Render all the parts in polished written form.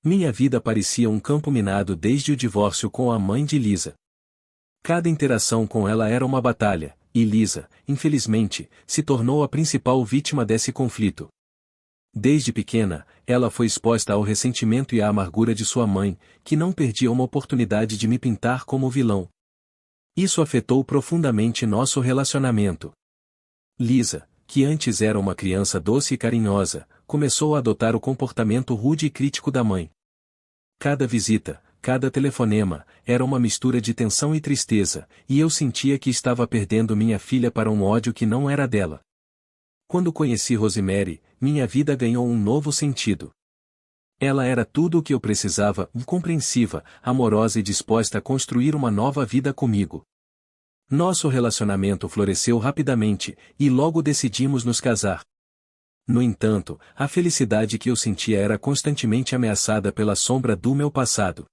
Minha vida parecia um campo minado desde o divórcio com a mãe de Lisa. Cada interação com ela era uma batalha, e Lisa, infelizmente, se tornou a principal vítima desse conflito. Desde pequena, ela foi exposta ao ressentimento e à amargura de sua mãe, que não perdia uma oportunidade de me pintar como vilão. Isso afetou profundamente nosso relacionamento. Lisa, que antes era uma criança doce e carinhosa, começou a adotar o comportamento rude e crítico da mãe. Cada visita, cada telefonema, era uma mistura de tensão e tristeza, e eu sentia que estava perdendo minha filha para um ódio que não era dela. Quando conheci Rosemary, minha vida ganhou um novo sentido. Ela era tudo o que eu precisava, compreensiva, amorosa e disposta a construir uma nova vida comigo. Nosso relacionamento floresceu rapidamente, e logo decidimos nos casar. No entanto, a felicidade que eu sentia era constantemente ameaçada pela sombra do meu passado.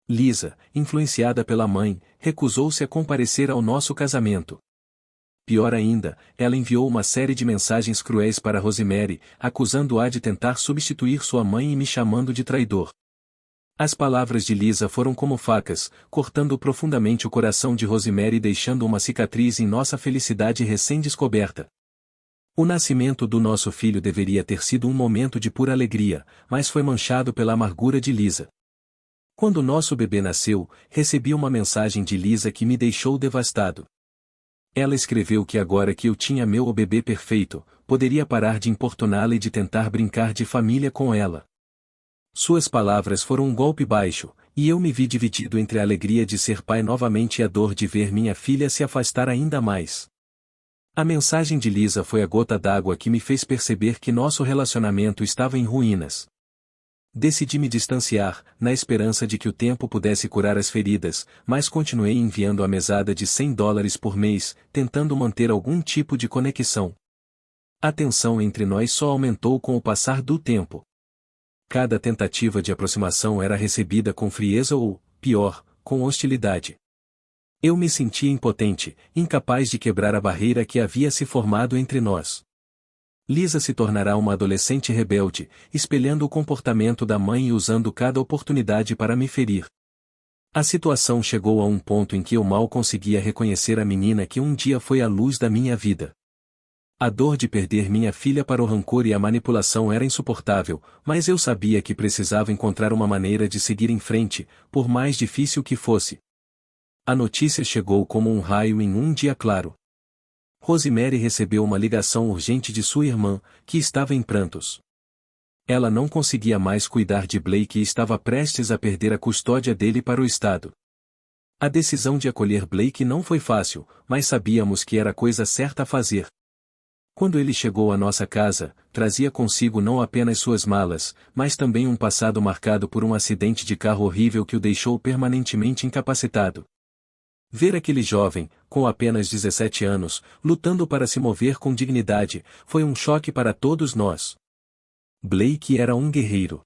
Lisa, influenciada pela mãe, recusou-se a comparecer ao nosso casamento. Pior ainda, ela enviou uma série de mensagens cruéis para Rosemary, acusando-a de tentar substituir sua mãe e me chamando de traidor. As palavras de Lisa foram como facas, cortando profundamente o coração de Rosemary e deixando uma cicatriz em nossa felicidade recém-descoberta. O nascimento do nosso filho deveria ter sido um momento de pura alegria, mas foi manchado pela amargura de Lisa. Quando nosso bebê nasceu, recebi uma mensagem de Lisa que me deixou devastado. Ela escreveu que agora que eu tinha meu bebê perfeito, poderia parar de importuná-la e de tentar brincar de família com ela. Suas palavras foram um golpe baixo, e eu me vi dividido entre a alegria de ser pai novamente e a dor de ver minha filha se afastar ainda mais. A mensagem de Lisa foi a gota d'água que me fez perceber que nosso relacionamento estava em ruínas. Decidi me distanciar, na esperança de que o tempo pudesse curar as feridas, mas continuei enviando a mesada de $100 por mês, tentando manter algum tipo de conexão. A tensão entre nós só aumentou com o passar do tempo. Cada tentativa de aproximação era recebida com frieza ou, pior, com hostilidade. Eu me sentia impotente, incapaz de quebrar a barreira que havia se formado entre nós. Lisa se tornará uma adolescente rebelde, espelhando o comportamento da mãe e usando cada oportunidade para me ferir. A situação chegou a um ponto em que eu mal conseguia reconhecer a menina que um dia foi a luz da minha vida. A dor de perder minha filha para o rancor e a manipulação era insuportável, mas eu sabia que precisava encontrar uma maneira de seguir em frente, por mais difícil que fosse. A notícia chegou como um raio em um dia claro. Rosemary recebeu uma ligação urgente de sua irmã, que estava em prantos. Ela não conseguia mais cuidar de Blake e estava prestes a perder a custódia dele para o Estado. A decisão de acolher Blake não foi fácil, mas sabíamos que era a coisa certa a fazer. Quando ele chegou à nossa casa, trazia consigo não apenas suas malas, mas também um passado marcado por um acidente de carro horrível que o deixou permanentemente incapacitado. Ver aquele jovem, com apenas 17 anos, lutando para se mover com dignidade, foi um choque para todos nós. Blake era um guerreiro.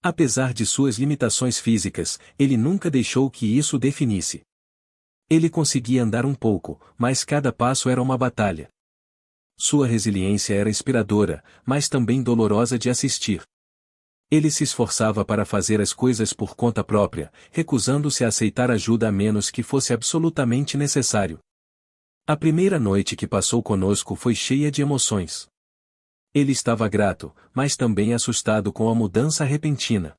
Apesar de suas limitações físicas, ele nunca deixou que isso o definisse. Ele conseguia andar um pouco, mas cada passo era uma batalha. Sua resiliência era inspiradora, mas também dolorosa de assistir. Ele se esforçava para fazer as coisas por conta própria, recusando-se a aceitar ajuda a menos que fosse absolutamente necessário. A primeira noite que passou conosco foi cheia de emoções. Ele estava grato, mas também assustado com a mudança repentina.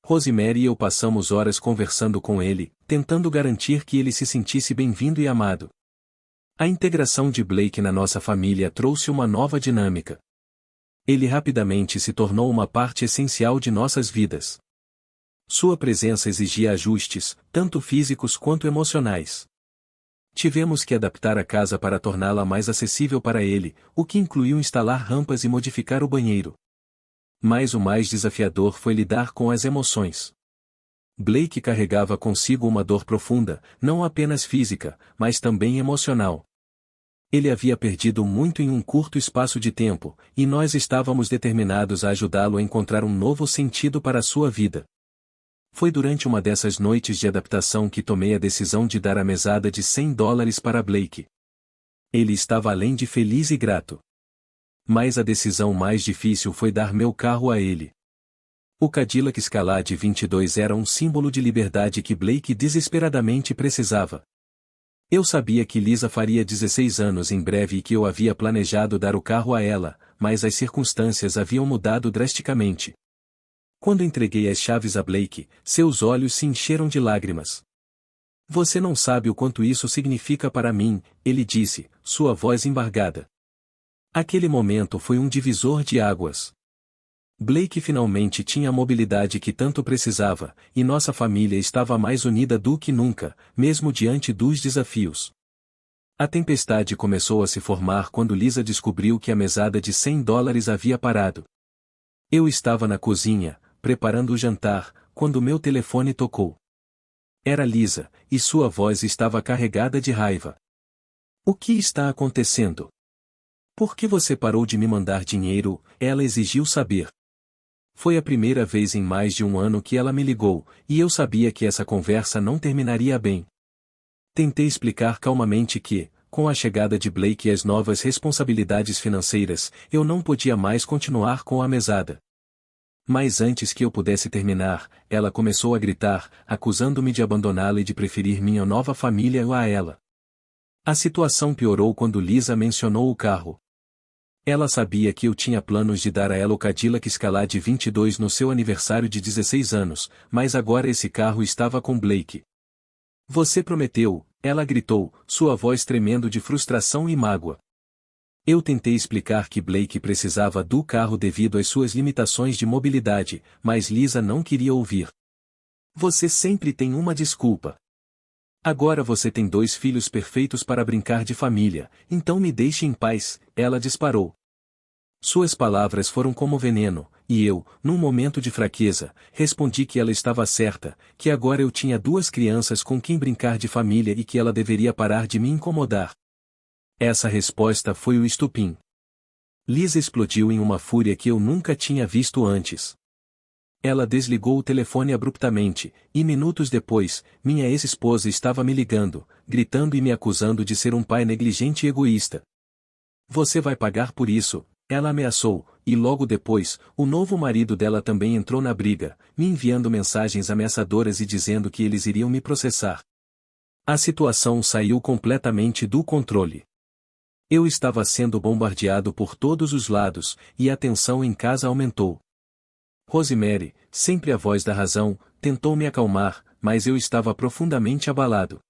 Rosemary e eu passamos horas conversando com ele, tentando garantir que ele se sentisse bem-vindo e amado. A integração de Blake na nossa família trouxe uma nova dinâmica. Ele rapidamente se tornou uma parte essencial de nossas vidas. Sua presença exigia ajustes, tanto físicos quanto emocionais. Tivemos que adaptar a casa para torná-la mais acessível para ele, o que incluiu instalar rampas e modificar o banheiro. Mas o mais desafiador foi lidar com as emoções. Blake carregava consigo uma dor profunda, não apenas física, mas também emocional. Ele havia perdido muito em um curto espaço de tempo, e nós estávamos determinados a ajudá-lo a encontrar um novo sentido para a sua vida. Foi durante uma dessas noites de adaptação que tomei a decisão de dar a mesada de $100 para Blake. Ele estava além de feliz e grato. Mas a decisão mais difícil foi dar meu carro a ele. O Cadillac Escalade 22 era um símbolo de liberdade que Blake desesperadamente precisava. Eu sabia que Lisa faria 16 anos em breve e que eu havia planejado dar o carro a ela, mas as circunstâncias haviam mudado drasticamente. Quando entreguei as chaves a Blake, seus olhos se encheram de lágrimas. Você não sabe o quanto isso significa para mim, ele disse, sua voz embargada. Aquele momento foi um divisor de águas. Blake finalmente tinha a mobilidade que tanto precisava, e nossa família estava mais unida do que nunca, mesmo diante dos desafios. A tempestade começou a se formar quando Lisa descobriu que a mesada de $100 havia parado. Eu estava na cozinha, preparando o jantar, quando meu telefone tocou. Era Lisa, e sua voz estava carregada de raiva. O que está acontecendo? Por que você parou de me mandar dinheiro? Ela exigiu saber. Foi a primeira vez em mais de um ano que ela me ligou, e eu sabia que essa conversa não terminaria bem. Tentei explicar calmamente que, com a chegada de Blake e as novas responsabilidades financeiras, eu não podia mais continuar com a mesada. Mas antes que eu pudesse terminar, ela começou a gritar, acusando-me de abandoná-la e de preferir minha nova família a ela. A situação piorou quando Lisa mencionou o carro. Ela sabia que eu tinha planos de dar a ela o Cadillac Escalade 22 no seu aniversário de 16 anos, mas agora esse carro estava com Blake. Você prometeu, ela gritou, sua voz tremendo de frustração e mágoa. Eu tentei explicar que Blake precisava do carro devido às suas limitações de mobilidade, mas Lisa não queria ouvir. Você sempre tem uma desculpa. Agora você tem 2 filhos perfeitos para brincar de família, então me deixe em paz, ela disparou. Suas palavras foram como veneno, e eu, num momento de fraqueza, respondi que ela estava certa, que agora eu tinha 2 crianças com quem brincar de família e que ela deveria parar de me incomodar. Essa resposta foi o estupim. Lisa explodiu em uma fúria que eu nunca tinha visto antes. Ela desligou o telefone abruptamente, e minutos depois, minha ex-esposa estava me ligando, gritando e me acusando de ser um pai negligente e egoísta. Você vai pagar por isso, ela ameaçou, e logo depois, o novo marido dela também entrou na briga, me enviando mensagens ameaçadoras e dizendo que eles iriam me processar. A situação saiu completamente do controle. Eu estava sendo bombardeado por todos os lados, e a tensão em casa aumentou. Rosemary, sempre a voz da razão, tentou me acalmar, mas eu estava profundamente abalado.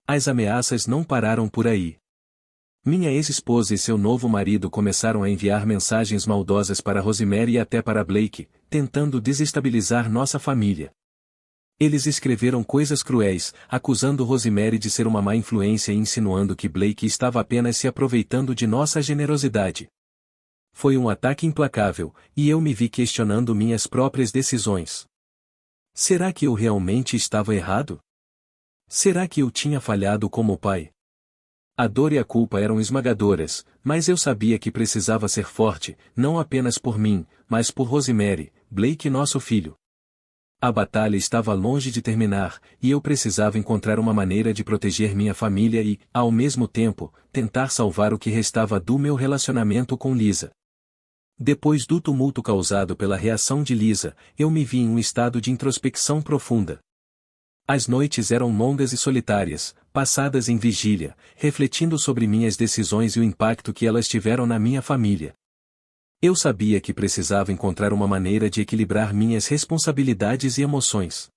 As ameaças não pararam por aí. Minha ex-esposa e seu novo marido começaram a enviar mensagens maldosas para Rosemary e até para Blake, tentando desestabilizar nossa família. Eles escreveram coisas cruéis, acusando Rosemary de ser uma má influência e insinuando que Blake estava apenas se aproveitando de nossa generosidade. Foi um ataque implacável, e eu me vi questionando minhas próprias decisões. Será que eu realmente estava errado? Será que eu tinha falhado como pai? A dor e a culpa eram esmagadoras, mas eu sabia que precisava ser forte, não apenas por mim, mas por Rosemary, Blake e nosso filho. A batalha estava longe de terminar, e eu precisava encontrar uma maneira de proteger minha família e, ao mesmo tempo, tentar salvar o que restava do meu relacionamento com Lisa. Depois do tumulto causado pela reação de Lisa, eu me vi em um estado de introspecção profunda. As noites eram longas e solitárias, passadas em vigília, refletindo sobre minhas decisões e o impacto que elas tiveram na minha família. Eu sabia que precisava encontrar uma maneira de equilibrar minhas responsabilidades e emoções.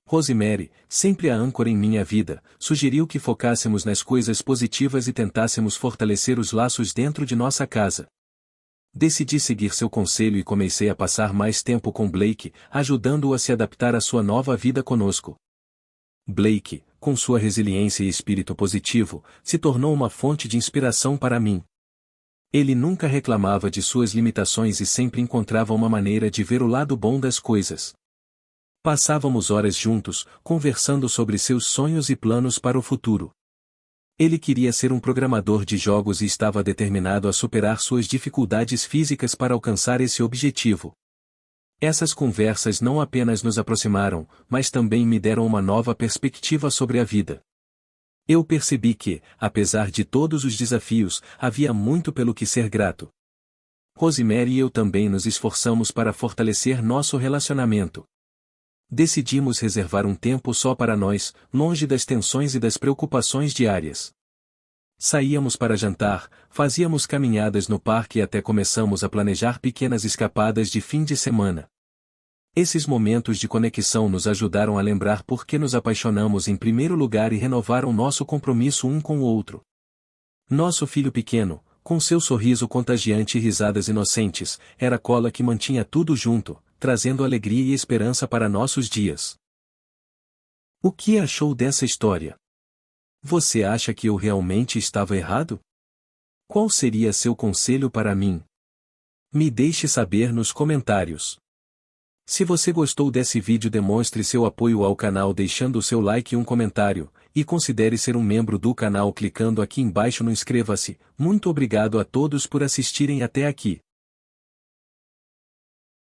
Rosemary, sempre a âncora em minha vida, sugeriu que focássemos nas coisas positivas e tentássemos fortalecer os laços dentro de nossa casa. Decidi seguir seu conselho e comecei a passar mais tempo com Blake, ajudando-o a se adaptar à sua nova vida conosco. Blake, com sua resiliência e espírito positivo, se tornou uma fonte de inspiração para mim. Ele nunca reclamava de suas limitações e sempre encontrava uma maneira de ver o lado bom das coisas. Passávamos horas juntos, conversando sobre seus sonhos e planos para o futuro. Ele queria ser um programador de jogos e estava determinado a superar suas dificuldades físicas para alcançar esse objetivo. Essas conversas não apenas nos aproximaram, mas também me deram uma nova perspectiva sobre a vida. Eu percebi que, apesar de todos os desafios, havia muito pelo que ser grato. Rosemary e eu também nos esforçamos para fortalecer nosso relacionamento. Decidimos reservar um tempo só para nós, longe das tensões e das preocupações diárias. Saíamos para jantar, fazíamos caminhadas no parque e até começamos a planejar pequenas escapadas de fim de semana. Esses momentos de conexão nos ajudaram a lembrar por que nos apaixonamos em primeiro lugar e renovaram nosso compromisso um com o outro. Nosso filho pequeno, com seu sorriso contagiante e risadas inocentes, era a cola que mantinha tudo junto, trazendo alegria e esperança para nossos dias. O que achou dessa história? Você acha que eu realmente estava errado? Qual seria seu conselho para mim? Me deixe saber nos comentários. Se você gostou desse vídeo, demonstre seu apoio ao canal deixando o seu like e um comentário, e considere ser um membro do canal clicando aqui embaixo no inscreva-se. Muito obrigado a todos por assistirem até aqui.